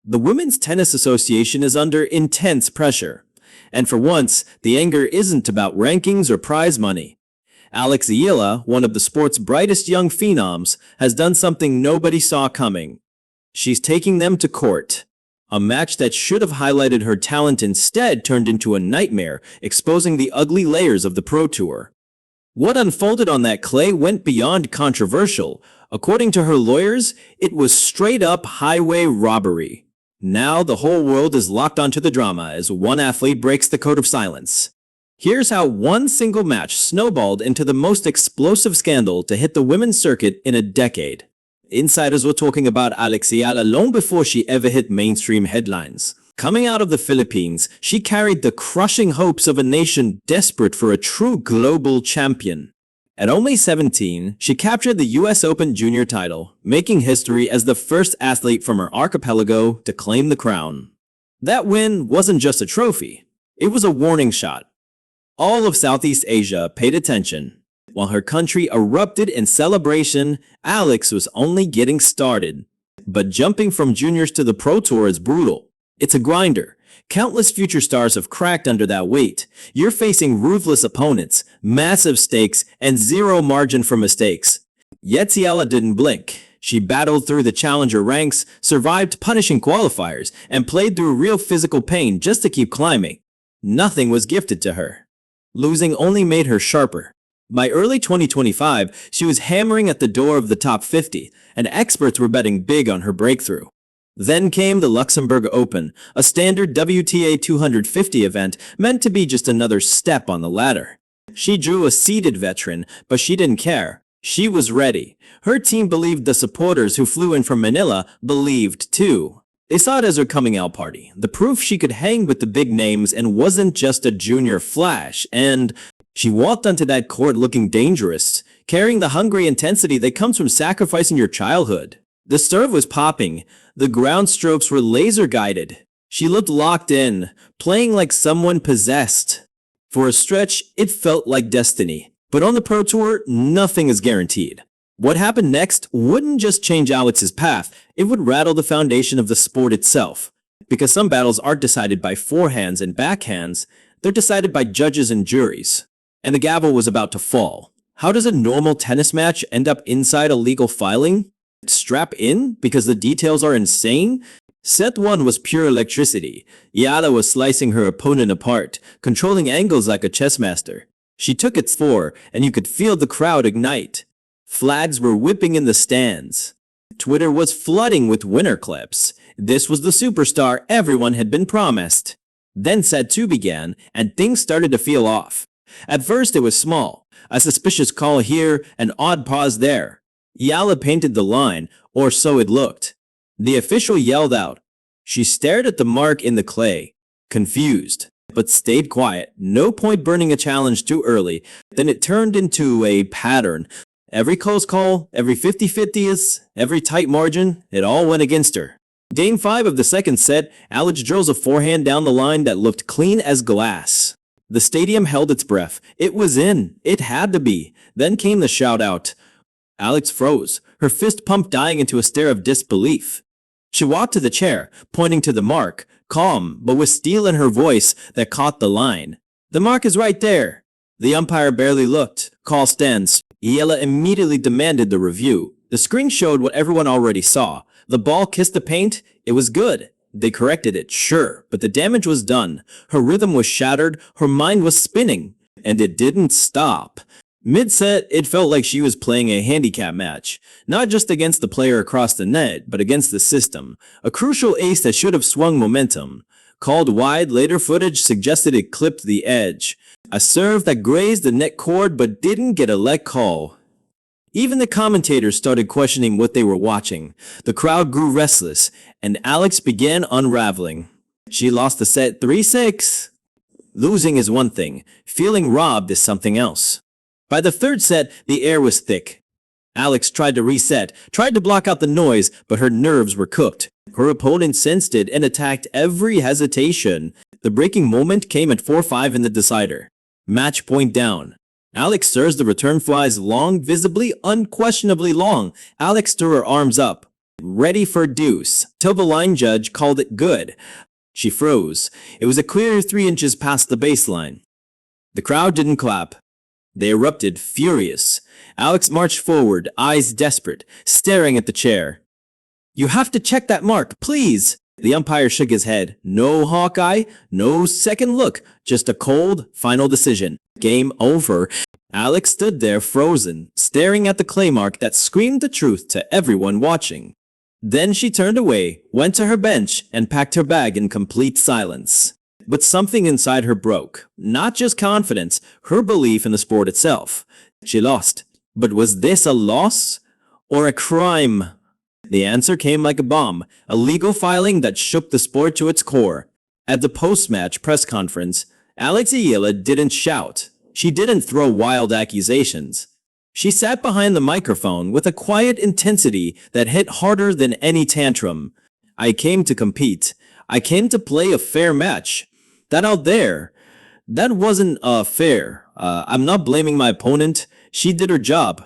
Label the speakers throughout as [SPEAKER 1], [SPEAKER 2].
[SPEAKER 1] The Women's Tennis Association is under intense pressure. And for once, the anger isn't about rankings or prize money. Alex Eala, one of the sport's brightest young phenoms, has done something nobody saw coming. She's taking them to court. A match that should have highlighted her talent instead turned into a nightmare, exposing the ugly layers of the Pro Tour. What unfolded on that clay went beyond controversial. According to her lawyers, it was straight-up highway robbery. Now the whole world is locked onto the drama as one athlete breaks the code of silence. Here's how one single match snowballed into the most explosive scandal to hit the women's circuit in a decade. Insiders were talking about Alex Eala long before she ever hit mainstream headlines. Coming out of the Philippines, she carried the crushing hopes of a nation desperate for a true global champion. At only 17, she captured the US Open junior title, making history as the first athlete from her archipelago to claim the crown. That win wasn't just a trophy, it was a warning shot. All of Southeast Asia paid attention. While her country erupted in celebration, Alex was only getting started. But jumping from juniors to the Pro Tour is brutal. It's a grinder. Countless future stars have cracked under that weight. You're facing ruthless opponents, massive stakes, and zero margin for mistakes. Yet Eala didn't blink. She battled through the challenger ranks, survived punishing qualifiers, and played through real physical pain just to keep climbing. Nothing was gifted to her. Losing only made her sharper. By early 2025, she was hammering at the door of the top 50, and experts were betting big on her breakthrough. Then came the Luxembourg Open, a standard WTA 250 event meant to be just another step on the ladder. She drew a seeded veteran, but she didn't care. She was ready. Her team believed, the supporters who flew in from Manila believed too. They saw it as her coming out party, the proof she could hang with the big names and wasn't just a junior flash, and she walked onto that court looking dangerous, carrying the hungry intensity that comes from sacrificing your childhood. The serve was popping. The ground strokes were laser-guided. She looked locked in, playing like someone possessed. For a stretch, it felt like destiny. But on the Pro Tour, nothing is guaranteed. What happened next wouldn't just change Alex's path, it would rattle the foundation of the sport itself. Because some battles aren't decided by forehands and backhands, they're decided by judges and juries. And the gavel was about to fall. How does a normal tennis match end up inside a legal filing? Strap in because the details are insane? Set 1 was pure electricity. Eala was slicing her opponent apart, controlling angles like a chess master. She took its 4, and you could feel the crowd ignite. Flags were whipping in the stands. Twitter was flooding with winner clips. This was the superstar everyone had been promised. Then set 2 began, and things started to feel off. At first it was small, a suspicious call here, an odd pause there. Eala painted the line, or so it looked. The official yelled out. She stared at the mark in the clay, confused, but stayed quiet. No point burning a challenge too early. Then it turned into a pattern. Every close call, every 50-50s, every tight margin, it all went against her. Game 5 of the second set, Alex drills a forehand down the line that looked clean as glass. The stadium held its breath. It was in. It had to be. Then came the shout-out. Alex froze, her fist pump dying into a stare of disbelief. She walked to the chair, pointing to the mark, calm, but with steel in her voice that caught the line. The mark is right there. The umpire barely looked. Call stands. Eala immediately demanded the review. The screen showed what everyone already saw. The ball kissed the paint. It was good. They corrected it, sure, but the damage was done. Her rhythm was shattered, her mind was spinning, and it didn't stop. Mid-set, it felt like she was playing a handicap match, not just against the player across the net, but against the system. A crucial ace that should have swung momentum. Called wide, later footage suggested it clipped the edge. A serve that grazed the net cord but didn't get a let call. Even the commentators started questioning what they were watching. The crowd grew restless, and Alex began unraveling. She lost the set 3-6. Losing is one thing, feeling robbed is something else. By the third set, the air was thick. Alex tried to reset, tried to block out the noise, but her nerves were cooked. Her opponent sensed it and attacked every hesitation. The breaking moment came at 4-5 in the decider. Match point down. Alex serves, the return flies long, visibly, unquestionably long. Alex threw her arms up. ready for deuce, till the line judge called it good. She froze. It was a clear 3 inches past the baseline. The crowd didn't clap. They erupted, furious. Alex marched forward, eyes desperate, staring at the chair. "You have to check that mark, please." The umpire shook his head. "No, Hawkeye, no second look, just a cold, final decision. Game over." Alex stood there frozen, staring at the clay mark that screamed the truth to everyone watching. Then she turned away, went to her bench, and packed her bag in complete silence. But something inside her broke. Not just confidence, her belief in the sport itself. She lost. But was this a loss? Or a crime? The answer came like a bomb, a legal filing that shook the sport to its core. At the post-match press conference, Alex Eala didn't shout. She didn't throw wild accusations. She sat behind the microphone with a quiet intensity that hit harder than any tantrum. "I came to compete. I came to play a fair match. That out there, that wasn't fair. I'm not blaming my opponent. She did her job.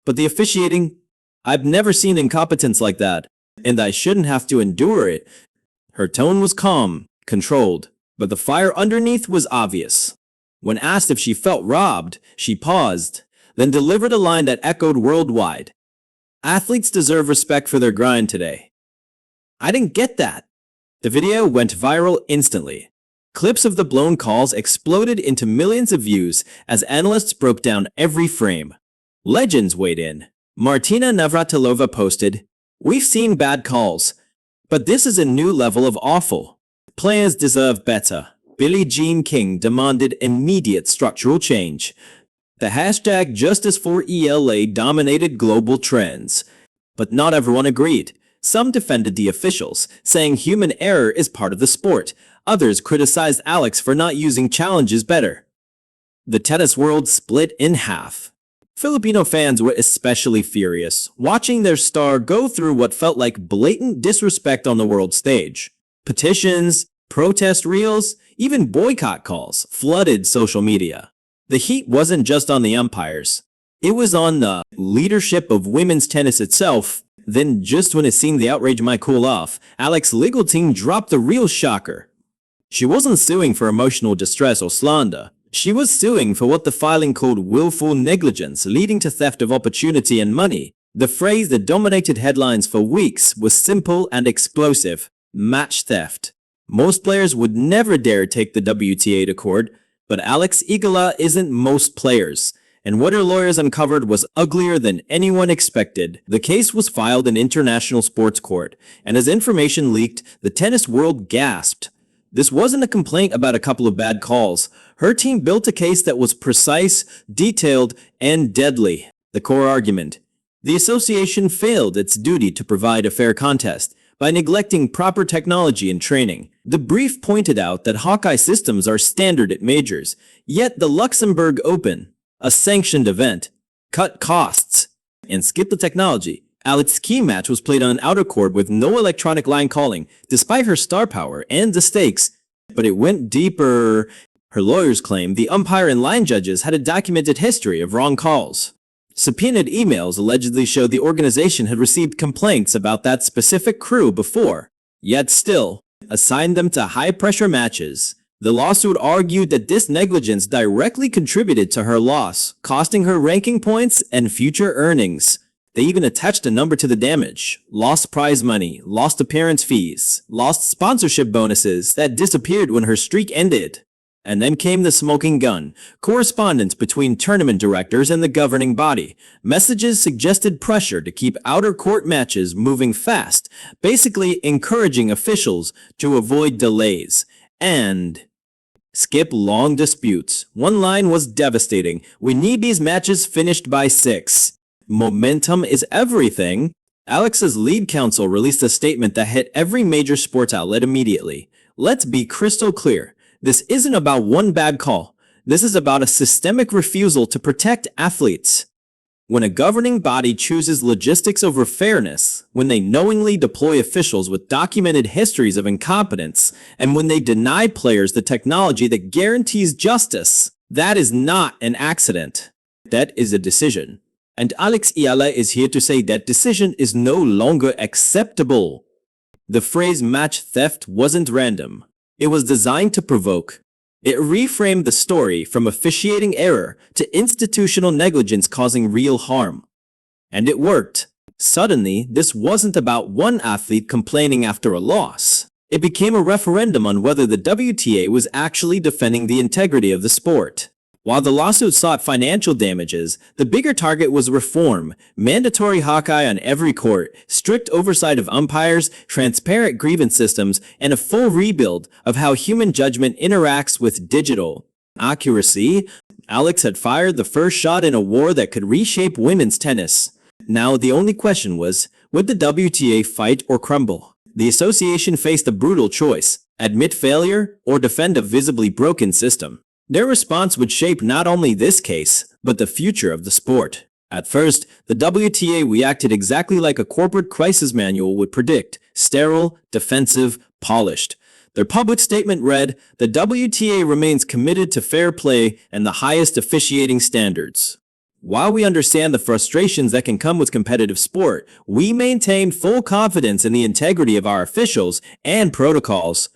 [SPEAKER 1] But the officiating, I've never seen incompetence like that, and I shouldn't have to endure it." Her tone was calm, controlled, but the fire underneath was obvious. When asked if she felt robbed, she paused, then delivered a line that echoed worldwide. "Athletes deserve respect for their grind today." I didn't get that. The video went viral instantly. Clips of the blown calls exploded into millions of views as analysts broke down every frame. Legends weighed in. Martina Navratilova posted, "We've seen bad calls, but this is a new level of awful. Players deserve better." Billie Jean King demanded immediate structural change. The hashtag Justice for ELA dominated global trends. But not everyone agreed. Some defended the officials, saying human error is part of the sport. Others criticized Alex for not using challenges better. The tennis world split in half. Filipino fans were especially furious, watching their star go through what felt like blatant disrespect on the world stage. Petitions, protest reels, even boycott calls flooded social media. The heat wasn't just on the umpires. It was on the leadership of women's tennis itself. Then, just when it seemed the outrage might cool off, Alex's legal team dropped the real shocker. She wasn't suing for emotional distress or slander. She was suing for what the filing called willful negligence, leading to theft of opportunity and money. The phrase that dominated headlines for weeks was simple and explosive: match theft. Most players would never dare take the WTA to court, but Alex Eala isn't most players, and what her lawyers uncovered was uglier than anyone expected. The case was filed in international sports court, and as information leaked, the tennis world gasped. This wasn't a complaint about a couple of bad calls. Her team built a case that was precise, detailed, and deadly. The core argument: the association failed its duty to provide a fair contest by neglecting proper technology and training. The brief pointed out that Hawkeye systems are standard at majors, yet the Luxembourg Open, a sanctioned event, cut costs and skipped the technology. Alex's key match was played on an outer court with no electronic line calling, despite her star power and the stakes. But it went deeper. Her lawyers claimed the umpire and line judges had a documented history of wrong calls. Subpoenaed emails allegedly showed the organization had received complaints about that specific crew before, yet still assigned them to high-pressure matches. The lawsuit argued that this negligence directly contributed to her loss, costing her ranking points and future earnings. They even attached a number to the damage: lost prize money, lost appearance fees, lost sponsorship bonuses that disappeared when her streak ended. And then came the smoking gun: correspondence between tournament directors and the governing body. Messages suggested pressure to keep outer court matches moving fast, basically encouraging officials to avoid delays and skip long disputes. One line was devastating: "We need these matches finished by 6. Momentum is everything." Alex's lead counsel released a statement that hit every major sports outlet immediately. "Let's be crystal clear. This isn't about one bad call. This is about a systemic refusal to protect athletes. When a governing body chooses logistics over fairness, when they knowingly deploy officials with documented histories of incompetence, and when they deny players the technology that guarantees justice, that is not an accident. That is a decision. and Alex Eala is here to say that decision is no longer acceptable. The phrase match theft wasn't random. It was designed to provoke. It reframed the story from officiating error to institutional negligence causing real harm. And it worked. Suddenly, this wasn't about one athlete complaining after a loss. It became a referendum on whether the WTA was actually defending the integrity of the sport. While the lawsuit sought financial damages, the bigger target was reform, mandatory Hawkeye on every court, strict oversight of umpires, transparent grievance systems, and a full rebuild of how human judgment interacts with digital accuracy. Alex had fired the first shot in a war that could reshape women's tennis. Now the only question was, would the WTA fight or crumble? The association faced a brutal choice: admit failure or defend a visibly broken system. Their response would shape not only this case, but the future of the sport. At first, the WTA reacted exactly like a corporate crisis manual would predict: sterile, defensive, polished. Their public statement read, "The WTA remains committed to fair play and the highest officiating standards. While we understand the frustrations that can come with competitive sport, we maintain full confidence in the integrity of our officials and protocols.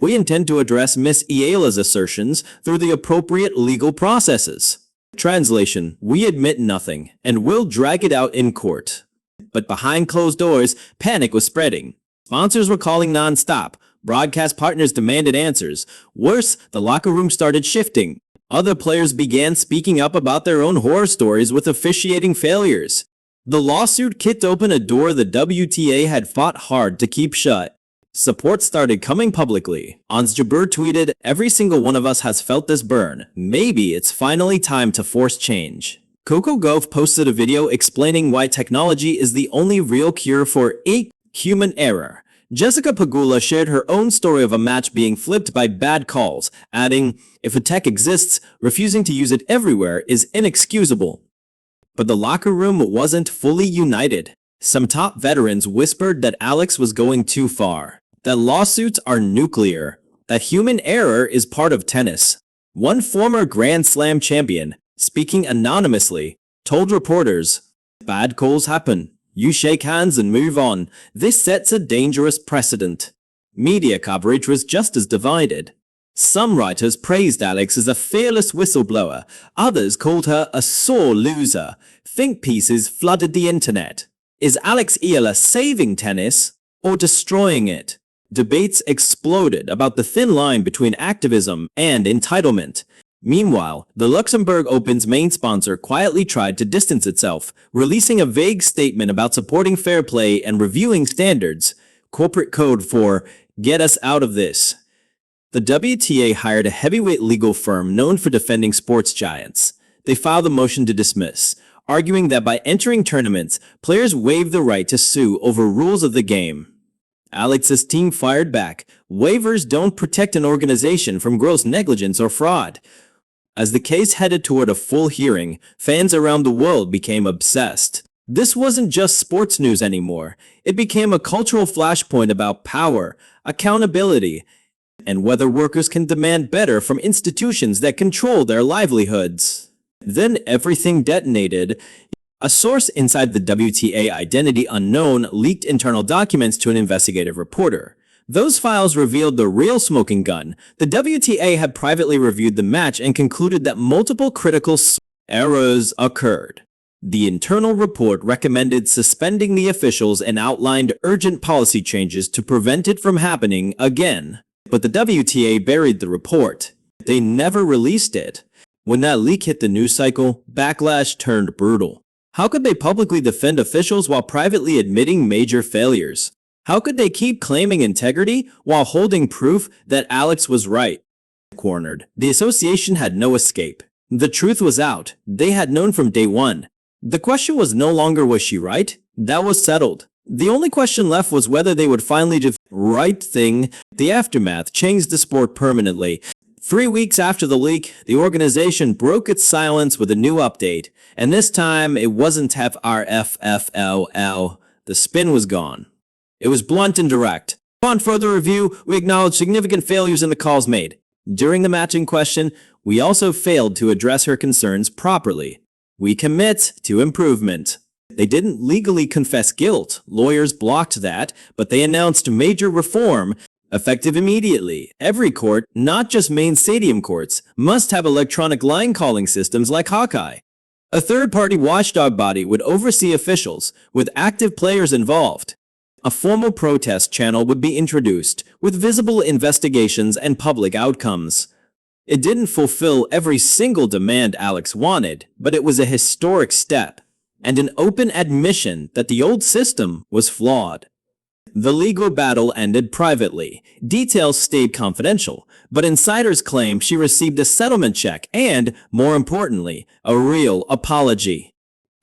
[SPEAKER 1] We intend to address Ms. Eala's assertions through the appropriate legal processes." Translation: we admit nothing, and will drag it out in court. But behind closed doors, panic was spreading. Sponsors were calling non-stop. Broadcast partners demanded answers. Worse, the locker room started shifting. Other players began speaking up about their own horror stories with officiating failures. The lawsuit kicked open a door the WTA had fought hard to keep shut. Support started coming publicly. Ons Jabeur tweeted, "Every single one of us has felt this burn. Maybe it's finally time to force change." Coco Gauff posted a video explaining why technology is the only real cure for human error. Jessica Pegula shared her own story of a match being flipped by bad calls, adding, "If a tech exists, refusing to use it everywhere is inexcusable." But the locker room wasn't fully united. Some top veterans whispered that Alex was going too far, that lawsuits are nuclear, that human error is part of tennis. One former Grand Slam champion, speaking anonymously, told reporters, "Bad calls happen. You shake hands and move on. This sets a dangerous precedent." Media coverage was just as divided. Some writers praised Alex as a fearless whistleblower. Others called her a sore loser. Think pieces flooded the internet. Is Alex Eala saving tennis or destroying it? Debates exploded about the thin line between activism and entitlement. Meanwhile, the Luxembourg Open's main sponsor quietly tried to distance itself, releasing a vague statement about supporting fair play and reviewing standards, corporate code for "get us out of this." The WTA hired a heavyweight legal firm known for defending sports giants. They filed a motion to dismiss, arguing that by entering tournaments, players waive the right to sue over rules of the game. Alex's team fired back. Waivers don't protect an organization from gross negligence or fraud. As the case headed toward a full hearing, fans around the world became obsessed. This wasn't just sports news anymore. It became a cultural flashpoint about power, accountability, and whether workers can demand better from institutions that control their livelihoods. Then everything detonated. A source inside the WTA, identity unknown, leaked internal documents to an investigative reporter. Those files revealed the real smoking gun. The WTA had privately reviewed the match and concluded that multiple critical errors occurred. The internal report recommended suspending the officials and outlined urgent policy changes to prevent it from happening again. But the WTA buried the report. They never released it. When that leak hit the news cycle, backlash turned brutal. How could they publicly defend officials while privately admitting major failures? How could they keep claiming integrity while holding proof that Alex was right? Cornered. The association had no escape. The truth was out. They had known from day one. The question was no longer was she right? That was settled. The only question left was whether they would finally do the right thing. The aftermath changed the sport permanently. 3 weeks after the leak, the organization broke its silence with a new update. And this time, it wasn't FRFFLL. The spin was gone. It was blunt and direct. Upon further review, we acknowledged significant failures in the calls made. During the match in question, we also failed to address her concerns properly. "We commit to improvement." They didn't legally confess guilt. Lawyers blocked that, but they announced major reform, effective immediately. Every court, not just main stadium courts, must have electronic line calling systems like Hawkeye. A third-party watchdog body would oversee officials, with active players involved. A formal protest channel would be introduced, with visible investigations and public outcomes. It didn't fulfill every single demand Alex wanted, but it was a historic step, and an open admission that the old system was flawed. The legal battle ended privately. Details stayed confidential, but insiders claim she received a settlement check and, more importantly, a real apology.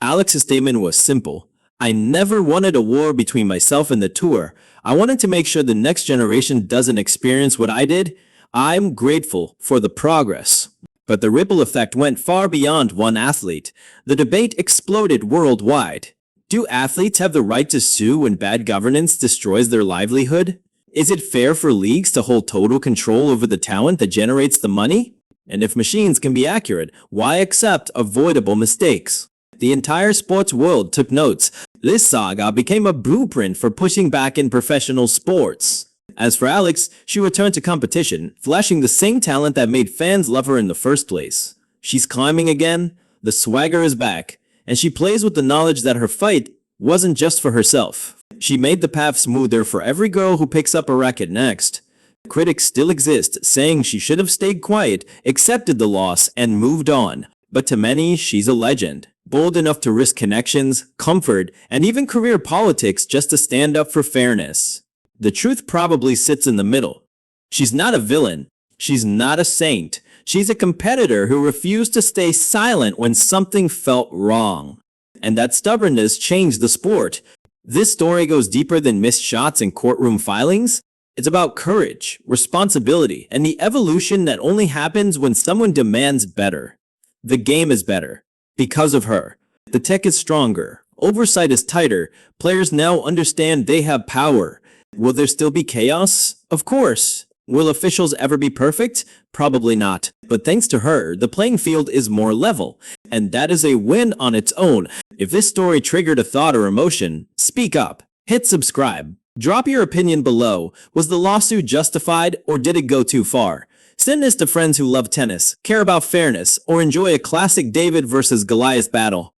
[SPEAKER 1] Alex's statement was simple. "I never wanted a war between myself and the tour. I wanted to make sure the next generation doesn't experience what I did. I'm grateful for the progress." But the ripple effect went far beyond one athlete. The debate exploded worldwide. Do athletes have the right to sue when bad governance destroys their livelihood? Is it fair for leagues to hold total control over the talent that generates the money? And if machines can be accurate, why accept avoidable mistakes? The entire sports world took notes. This saga became a blueprint for pushing back in professional sports. As for Alex, she returned to competition, flashing the same talent that made fans love her in the first place. She's climbing again, the swagger is back, and she plays with the knowledge that her fight wasn't just for herself. She made the path smoother for every girl who picks up a racket next. Critics still exist, saying she should have stayed quiet, accepted the loss, and moved on. But to many, she's a legend, bold enough to risk connections, comfort, and even career politics just to stand up for fairness. The truth probably sits in the middle. She's not a villain. She's not a saint. She's a competitor who refused to stay silent when something felt wrong. And that stubbornness changed the sport. This story goes deeper than missed shots and courtroom filings. It's about courage, responsibility, and the evolution that only happens when someone demands better. The game is better. Because of her. The tech is stronger. Oversight is tighter. Players now understand they have power. Will there still be chaos? Of course. Will officials ever be perfect? Probably not. But thanks to her, the playing field is more level. And that is a win on its own. If this story triggered a thought or emotion, speak up. Hit subscribe. Drop your opinion below. Was the lawsuit justified, or did it go too far? Send this to friends who love tennis, care about fairness, or enjoy a classic David versus Goliath battle.